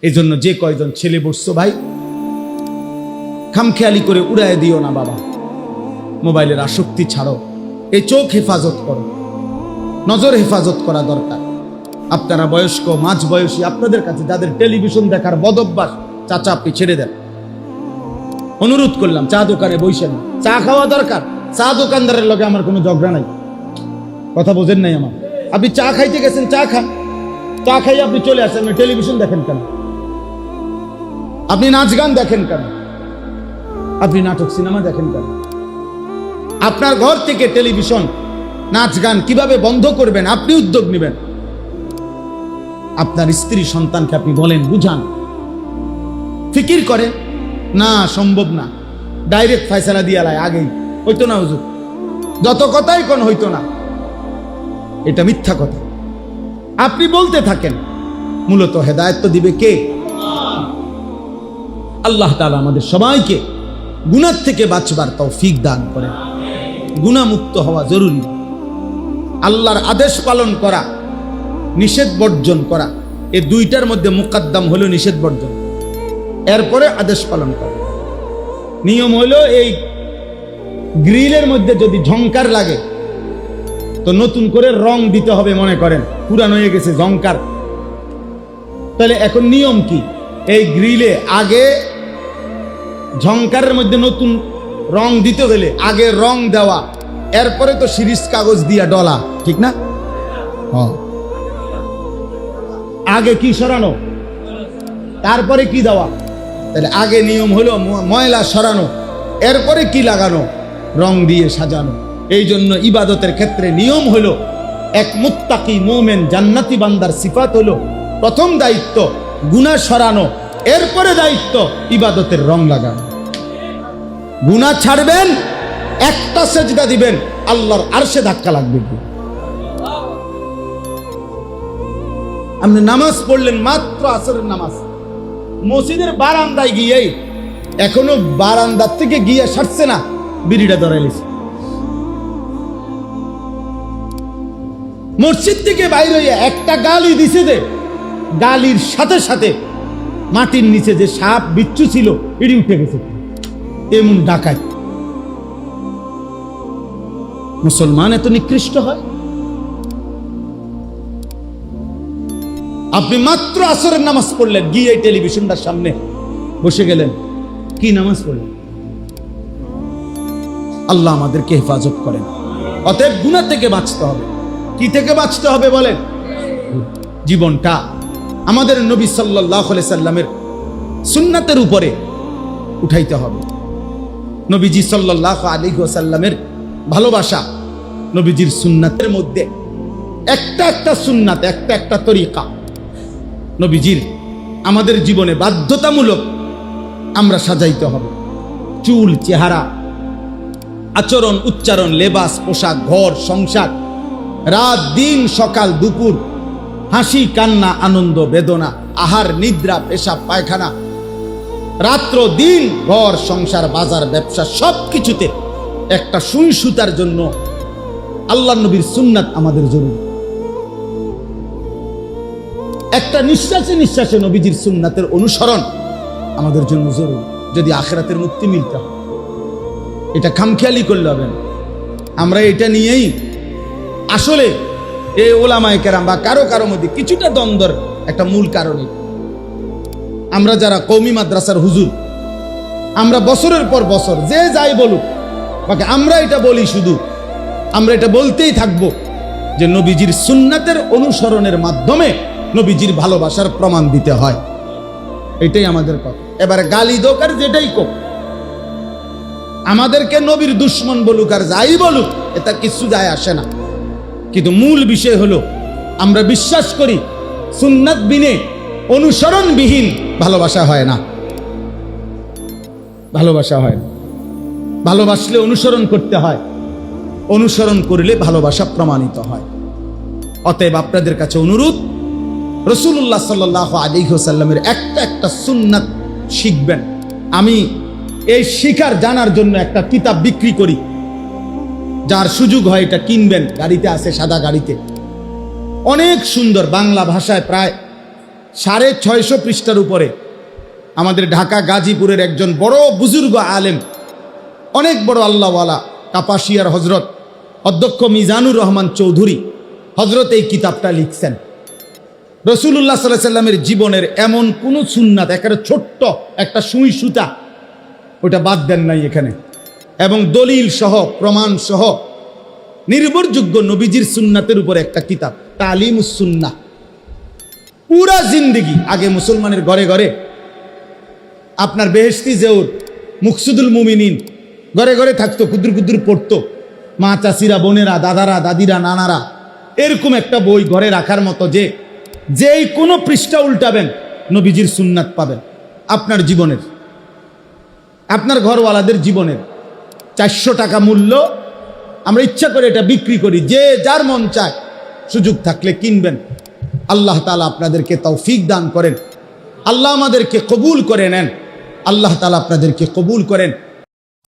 এই জন্য যে কয়জন ছেলে বসছো ভাই, খামখেয়ালি করে উড়ায় দিও না বাবা। মোবাইলের আসক্তি ছাড়ো, এই চোখ হেফাজত করো, নজর হেফাজত করা দরকার। আপনারা বয়স্ক, মাঝ বয়সী, আপনাদের কাছে যাদের টেলিভিশন দেখার বদভ্যাস, চাচা আপনি ছেড়ে দেন। অনুরোধ করলাম, চা দোকানে বসেন, চা খাওয়া দরকার। চা দোকানদারের লগে আমার কোনো ঝগড়া নাই, কথা বোঝেন নাই আমার। আপনি চা খাইতে গেছেন, চা খান, চা খাইয়ে আপনি চলে আসেন। টেলিভিশন দেখেন কেন? আপনি নাচ গান দেখেন কেন? আপনি নাটক সিনেমা দেখেন কেন? আপনার ঘর থেকে টেলিভিশন, নাচ গান কিভাবে বন্ধ করবেন আপনি উদ্যোগ নেবেন। আপনার স্ত্রী সন্তানকে আপনি বলেন, বুঝান, ফিকির করেন। না, সম্ভব না, ডাইরেক্ট ফয়সালা দিয়ে লাই, আগেই হইতো না হুজুর, যত কথাই কোন হইতো না, এটা মিথ্যা কথা। আপনি বলতে থাকেন, মূলত হেদায়েত তো দিবে কে? আল্লাহ তাআলা আমাদের সবাইকে গুনাহ থেকে বাঁচবার তৌফিক দান করেন। গুনাহমুক্ত হওয়া জরুরি। আল্লাহর আদেশ পালন করা, নিষেধ বর্জন করা, এই দুইটার মধ্যে মুকদ্দম হলো নিষেধ বর্জন, এরপরে আদেশ পালন করা। নিয়ম হলো এই গ্রিলের মধ্যে যদি ঝংকার লাগে তো নতুন করে রং দিতে হবে। মনে করেন পুরানো হয়ে গেছে ঝংকার, তাহলে এখন নিয়ম কি? এই গ্রিলে আগে ঝংকারের মধ্যে নতুন রং দিতে গেলে আগে রং দেওয়া, এরপরে তো সিরিজ কাগজ দিয়া ডলা, ঠিক না? আগে কি সরানো, তারপরে কি দেওয়া। তাহলে আগে নিয়ম হলো ময়লা সরানো, এরপরে কি লাগানো, রং দিয়ে সাজানো। এই জন্য ইবাদতের ক্ষেত্রে নিয়ম হলো, এক মুত্তাকি মুমিন জান্নাতি বান্দার সিফাত হলো প্রথম দায়িত্ব গুনাহ সরানো, এরপরে দায়িত্ব ইবাদতের রং লাগানো। গুনাহ ছাড়বেন, একটা সেজদা দিবেন, আল্লাহর আরশে ধাক্কা লাগবে। আপনি নামাজ পড়লেন, মাত্র আসরের নামাজ, মসজিদের বারান্দায় গিয়ে, এখনো বারান্দার থেকে গিয়ে সারছে না, বিড়িটা ধরাইলিছে। মসজিদ থেকে বাইরে হইয়া একটা গালি দিছে, যে গালির সাথে সাথে মাটির নিচে যে সাপ বিচ্ছু ছিল এটি উঠে গেছে। এমন ডাকাত মুসলমান এত নিকৃষ্ট হয়? আপনি মাত্র আসরের নামাজ পড়লেন, গিয়ে টেলিভিশনটার সামনে বসে গেলেন, কি নামাজ পড়লেন? আল্লাহ আমাদেরকে হেফাজত করেন। অতএব গুনাহ থেকে বাঁচতে হবে। কি থেকে বাঁচতে হবে বলেন? জীবনটা আমাদের নবী সাল্লাল্লাহু আলাইহি সাল্লামের সুন্নাতের উপরে উঠাইতে হবে। নবীজি সাল্লাল্লাহু আলাইহি ওয়াসাল্লামের ভালোবাসা, নবীজির সুন্নাতের মধ্যে একটা একটা সুন্নাত, একটা একটা তরিকা নবীজির আমাদের জীবনে বাধ্যতামূলক আমরা সাজাইতে হবে। চুল, চেহারা, আচরণ, উচ্চারণ, লেবাস, পোশাক, ঘর, সংসার, রাত দিন, সকাল দুপুর, হাসি কান্না, আনন্দ বেদনা, আহার নিদ্রা, পেশাব পায়খানা, রাত্র দিন, ঘর সংসার, বাজার ব্যবসা, সবকিছুতে একটা সুই সুতার জন্য আল্লাহর নবীর সুন্নাত আমাদের জরুরি। একটা নিঃশ্বাসে নিঃশ্বাসে নবীজির সুন্নাতের অনুসরণ আমাদের জন্য জরুরি, যদি আখিরাতের মুক্তি মিলতে হয়। এটা খামখেয়ালি করলে হবে না। আমরা এটা নিয়েই আসলে এই ওলামায়ে কেরাম বা কারো কারো মধ্যে কিছুটা দ্বন্দ্বের একটা মূল কারণে, আমরা যারা কওমি মাদ্রাসার হুজুর, আমরা বছরের পর বছর যে যাই বলুক, বাকি আমরা এটা বলি, শুধু আমরা এটা বলতেই থাকবো যে নবীজির সুন্নাতের অনুসরণের মাধ্যমে নবীজির ভালোবাসার প্রমাণ দিতে হয়। এটাই আমাদের কথা। এবারে গালি দোকার যেটাই কোক, আমাদেরকে নবীর দুশ্মন বলুক আর যাই বলুক, এটা কিছু যায় আসে না। কিন্তু মূল বিষয় হলো আমরা বিশ্বাস করি সুন্নাত বিনে, অনুসরণবিহীন ভালোবাসা হয় না। ভালোবাসা হয় না। ভালোবাসলে অনুসরণ করতে হয়, অনুসরণ করলে ভালোবাসা প্রমাণিত হয়। অতএব আপনাদের কাছে অনুরোধ, রাসূলুল্লাহ সাল্লাল্লাহু আলাইহি ওয়াসাল্লামের একটা একটা সুন্নাত শিখবেন। আমি এই শিখার জানার জন্য একটা কিতাব বিক্রি করি, যার সুযোগ হয় এটা কিনবেন, গাড়িতে আছে, সাদা গাড়িতে, অনেক সুন্দর বাংলা ভাষায়, প্রায় 650 পৃষ্ঠার উপরে আমাদের ঢাকা গাজীপুরের একজন বড় বুজুর্গ আলেম, অনেক বড় আল্লাহওয়ালা, কাপাসিয়ার হজরত অধ্যক্ষ মিজানুর রহমান চৌধুরী হজরত এই কিতাবটা লিখছেন। রসুল্লাহ সাল্লাল্লাহু আলাইহি সাল্লামের জীবনের এমন কোন সুন্নাত, একেবারে ছোট্ট একটা সুই সুতা, ওটা বাদ দেন নাই এখানে, এবং দলিল সহ প্রমাণ সহ নির্ভরযোগ্য নবীজির সুন্নাতের উপর একটা কিতাব, তালিমুস সুন্নাহ। পুরা জিন্দেগি আগে মুসলমানের ঘরে ঘরে আপনার বেহেশতি জেউর, মুকসুদুল মুমিনিন ঘরে ঘরে থাকতো, ক্ষুদ্র ক্ষুদ্র পড়তো মা, চাচিরা, বোনেরা, দাদারা, দাদিরা, নানারা। এরকম একটা বই ঘরে রাখার মতো, যে যেই কোনো পৃষ্ঠা উল্টাবেন নবীজির সুন্নাত পাবেন আপনার জীবনের, আপনার ঘরওয়ালাদের জীবনের। 400 টাকা মূল্য, আমরা ইচ্ছা করে এটা বিক্রি করি, যে যার মন চায় সুযোগ থাকলে কিনবেন। আল্লাহ তাআলা আপনাদেরকে তৌফিক দান করেন, আল্লাহ আমাদেরকে কবুল করে নেন, আল্লাহ তাআলা আপনাদেরকে কবুল করেন।